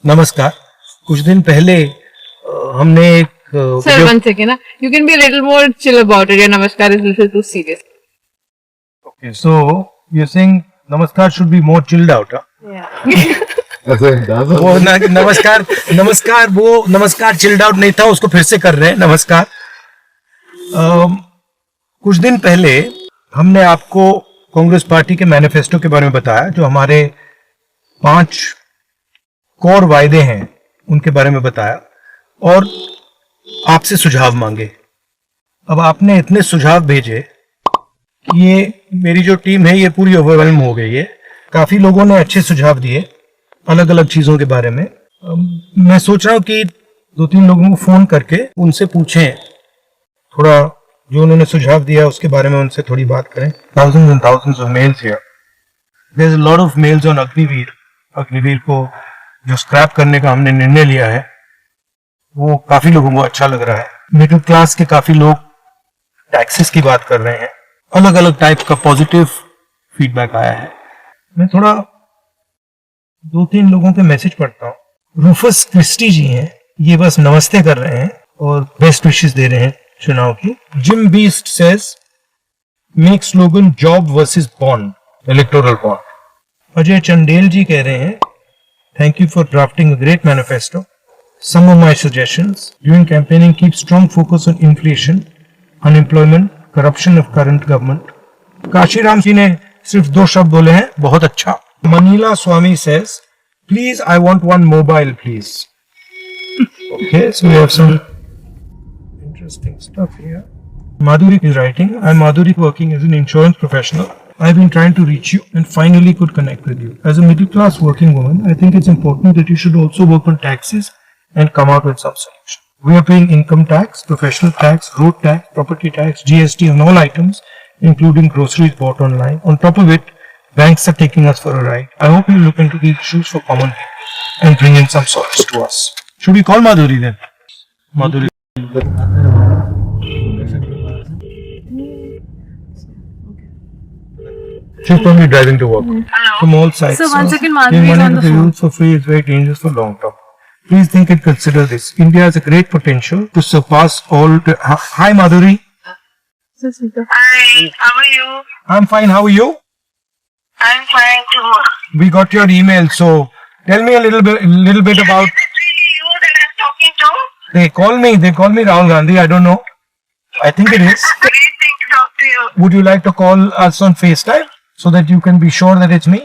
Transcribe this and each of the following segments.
नमस्कार। कुछ दिन पहले हमने एक Sir, one second. You can be a little more chill about it. Your namaskar is a little too serious. Okay, so you're saying namaskar should be more chilled out, huh? Yeah. वो नमस्कार chilled out नहीं था, उसको फिर से कर रहे हैं। नमस्कार। कुछ दिन पहले हमने आपको कांग्रेस पार्टी के मैनिफेस्टो के बारे में बताया, जो हमारे 5 कोर वायदे हैं उनके बारे में बताया और आपसे सुझाव मांगे। अब आपने इतने सुझाव भेजे कि ये मेरी जो टीम है ये पूरी ओवरवेल्म हो गई है। काफी लोगों ने अच्छे सुझाव दिए अलग अलग चीजों के बारे में। मैं सोच रहा हूँ कि 2-3 लोगों को फोन करके उनसे पूछें, थोड़ा जो उन्होंने सुझाव दिया उसके बारे में उनसे थोड़ी बात करें। Thousands and thousands of mails here. There's a lot of mails on Agniveer. Agniveer को जो स्क्रैप करने का हमने निर्णय लिया है वो काफी लोगों को अच्छा लग रहा है। मिडिल क्लास के काफी लोग टैक्सेस की बात कर रहे हैं। अलग अलग टाइप का पॉजिटिव फीडबैक आया है। मैं थोड़ा 2-3 लोगों के मैसेज पढ़ता हूँ। रूफस क्रिस्टी जी हैं, ये बस नमस्ते कर रहे हैं और बेस्ट विशेस दे रहे हैं चुनाव की। Jim Beast says make slogan job versus bond, electoral bond. Ajay Chandel ji कह रहे हैं thank you for drafting a great manifesto. Some of my suggestions during campaigning: keep strong focus on inflation, unemployment, corruption of current government. Kashiram जी ने सिर्फ 2 शब्द बोले हैं, बहुत अच्छा। Manila Swami says please I want one mobile please. Okay, so we have some interesting stuff here. Madhuri is writing, I'm Madhuri working as an insurance professional. I've been trying to reach you and finally could connect with you. As a middle class working woman, I think it's important that you should also work on taxes and come out with some solution. We are paying income tax, professional tax, road tax, property tax, GST on all items, including groceries bought online. On top of it, banks are taking us for a ride. I hope you look into these issues for common people and bring in some solace to us. Should we call Madhuri then? Madhuri. She's probably driving to work. From all sides. So one second, Madhuri Giving is money on to the the phone. youth for free is very dangerous for long term. Please think and consider this. India has a great potential to surpass all. Hi, Madhuri. Hi, how are you? I'm fine. How are you? I'm fine too. We got your email. So tell me a little bit about. Is it really you that I'm talking to? They call me Rahul Gandhi. I don't know. I think it is. Great thing to talk to you. Would you like to call us on FaceTime so that you can be sure that it's me?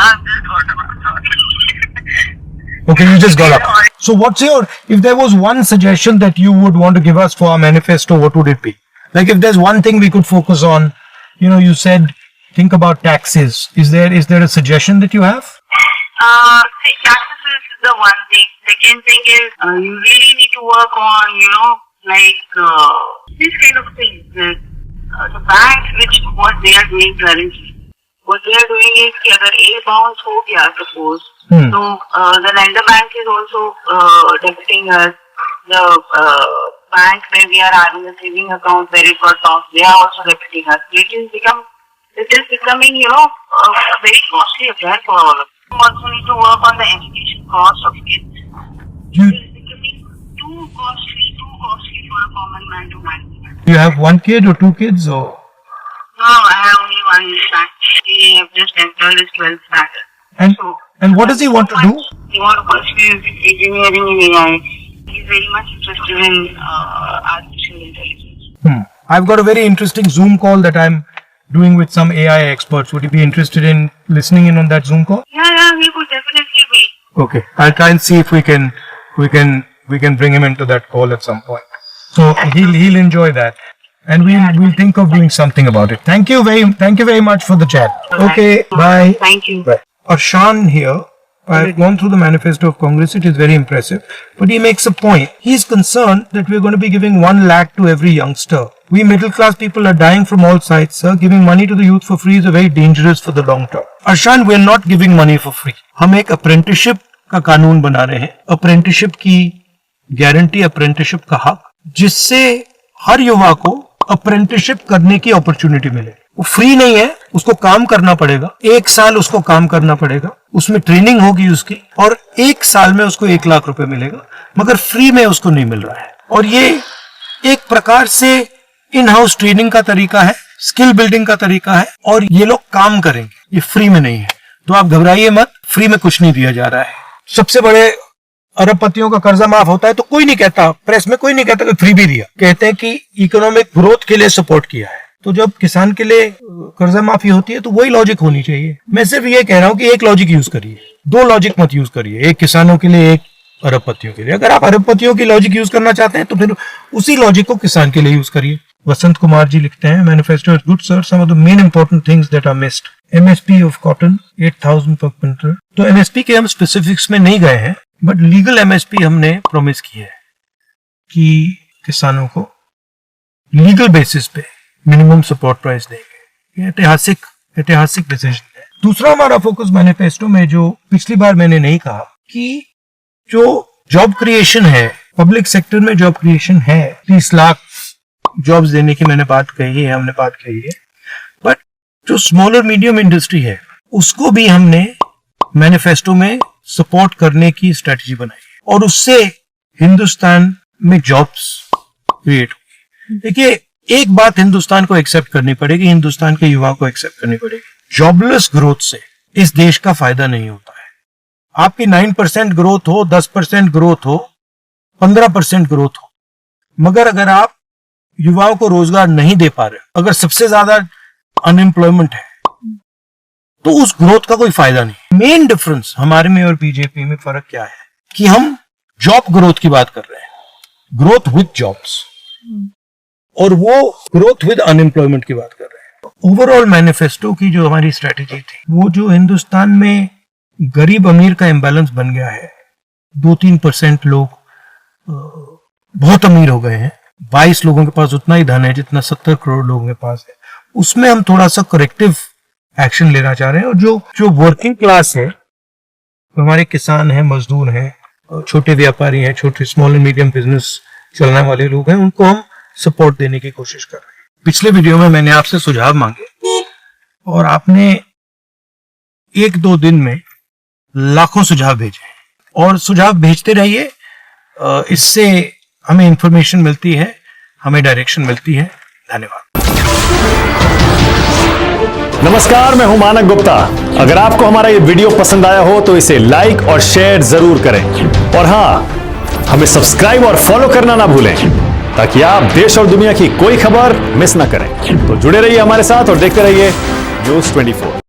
I'm just got about Okay, you just got up. So if there was one suggestion that you would want to give us for our manifesto, what would it be? Like if there's one thing we could focus on, you said think about taxes. Is there a suggestion that you have? Taxes is the one thing. Second thing is you really need to work on, these kind of things. The banks, what they are doing currently. What they are doing is कि अगर A bounce हो गया suppose, so the lender bank is also debiting us. The bank where we are having a saving account where it got lost, they are also debiting us. It is becoming, a very costly affair for all of us. You also need to work on the education cost of kids. It is becoming too costly for a common man to manage. You have 1 kid or 2 kids or? No, I have only one son. He have just entered his 12th standard. And what does he want to do? He wants to pursue engineering in AI. He's very much interested in artificial intelligence. I've got a very interesting Zoom call that I'm doing with some AI experts. Would you be interested in listening in on that Zoom call? Yeah, he could definitely be. Okay, I'll try and see if we can bring him into that call at some point. So he'll enjoy that. And we'll think of doing something about it. Thank you very much for the chat. Okay, bye. Thank you. Bye. Arshan here. I've gone through the manifesto of Congress. It is very impressive. But he makes a point. He's concerned that we're going to be giving 1 lakh to every youngster. We middle class people are dying from all sides, sir. Giving money to the youth for free is very dangerous for the long term. Arshan, we're not giving money for free. हम एक apprenticeship का कानून बना रहे हैं. Apprenticeship की guarantee, apprenticeship का हक, जिससे हर युवा को अप्रेंटिसशिप करने की अपॉर्चुनिटी मिले। वो फ्री नहीं है, उसको काम करना पड़ेगा, 1 साल उसको काम करना पड़ेगा, उसमें ट्रेनिंग होगी उसकी, और 1 साल में उसको 1 लाख रुपए मिलेगा, मगर फ्री में उसको नहीं मिल रहा है। और ये एक प्रकार से इन हाउस ट्रेनिंग का तरीका है, स्किल बिल्डिंग का तरीका है, और ये लोग काम करेंगे, ये फ्री में नहीं है। तो आप घबराइए मत, फ्री में कुछ नहीं दिया जा रहा है। सबसे बड़े अरबपतियों का कर्जा माफ होता है तो कोई नहीं कहता, प्रेस में कोई नहीं कहता कि फ्री भी दिया, कहते हैं कि इकोनॉमिक ग्रोथ के लिए सपोर्ट किया है। तो जब किसान के लिए कर्जा माफी होती है तो वही लॉजिक होनी चाहिए। मैं सिर्फ ये कह रहा हूं कि एक लॉजिक यूज करिए, 2 लॉजिक मत यूज करिए, एक किसानों के लिए, एक अरबपतियों के लिए। अगर आप अरबपतियों की लॉजिक यूज करना चाहते हैं तो फिर उसी लॉजिक को किसान के लिए यूज करिए। वसंत कुमार जी लिखते हैं, manifesto is good sir, some of the main important things that are missed, MSP of cotton 8000 per quintal. तो एमएसपी के हम स्पेसिफिक्स में नहीं गए हैं, बट लीगल एमएसपी हमने प्रॉमिस की है कि किसानों को लीगल बेसिस पे मिनिमम सपोर्ट प्राइस देंगे। ये ऐतिहासिक डिसीजन है। दूसरा हमारा फोकस मैनिफेस्टो में, जो पिछली बार मैंने नहीं कहा, कि जो जॉब क्रिएशन है, पब्लिक सेक्टर में जॉब क्रिएशन है, 30 लाख जॉब्स देने की हमने बात कही है, बट जो स्मॉल और मीडियम इंडस्ट्री है उसको भी हमने मैनिफेस्टो में सपोर्ट करने की स्ट्रेटजी बनाई है, और उससे हिंदुस्तान में जॉब्स क्रिएट होगी। देखिए, एक बात हिंदुस्तान को एक्सेप्ट करनी पड़ेगी, हिंदुस्तान के युवाओं को एक्सेप्ट करनी पड़ेगी, जॉबलेस ग्रोथ से इस देश का फायदा नहीं होता है। आपकी 9% ग्रोथ हो, 10% ग्रोथ हो, 15% ग्रोथ हो, मगर अगर आप युवाओं को रोजगार नहीं दे पा रहे, अगर सबसे ज्यादा अनएम्प्लॉयमेंट है, तो उस ग्रोथ का कोई फायदा नहीं। मेन डिफरेंस हमारे में और बीजेपी में फर्क क्या है कि हम जॉब ग्रोथ की बात कर रहे हैं, ग्रोथ विद जॉब्स, और वो ग्रोथ विद अनएम्प्लॉयमेंट की बात कर रहे हैं। ओवरऑल मैनिफेस्टो की जो हमारी स्ट्रेटेजी थी, वो जो हिंदुस्तान में गरीब अमीर का इम्बैलेंस बन गया है, 2-3% लोग बहुत अमीर हो गए हैं, 22 लोगों के पास उतना ही धन है जितना 70 करोड़ लोगों के पास है, उसमें हम थोड़ा सा करेक्टिव एक्शन लेना चाह रहे हैं। और जो वर्किंग क्लास है, हमारे किसान हैं, मजदूर हैं, छोटे व्यापारी हैं, छोटे स्मॉल एंड मीडियम बिजनेस चलाने वाले लोग हैं, उनको हम सपोर्ट देने की कोशिश कर रहे हैं। पिछले वीडियो में मैंने आपसे सुझाव मांगे और आपने 1-2 दिन में लाखों सुझाव भेजे, और सुझाव भेजते रहिए, इससे हमें इंफॉर्मेशन मिलती है, हमें डायरेक्शन मिलती है। धन्यवाद। नमस्कार, मैं हूं मानक गुप्ता। अगर आपको हमारा ये वीडियो पसंद आया हो तो इसे लाइक और शेयर जरूर करें, और हां, हमें सब्सक्राइब और फॉलो करना ना भूलें, ताकि आप देश और दुनिया की कोई खबर मिस ना करें। तो जुड़े रहिए हमारे साथ और देखते रहिए न्यूज़ 24।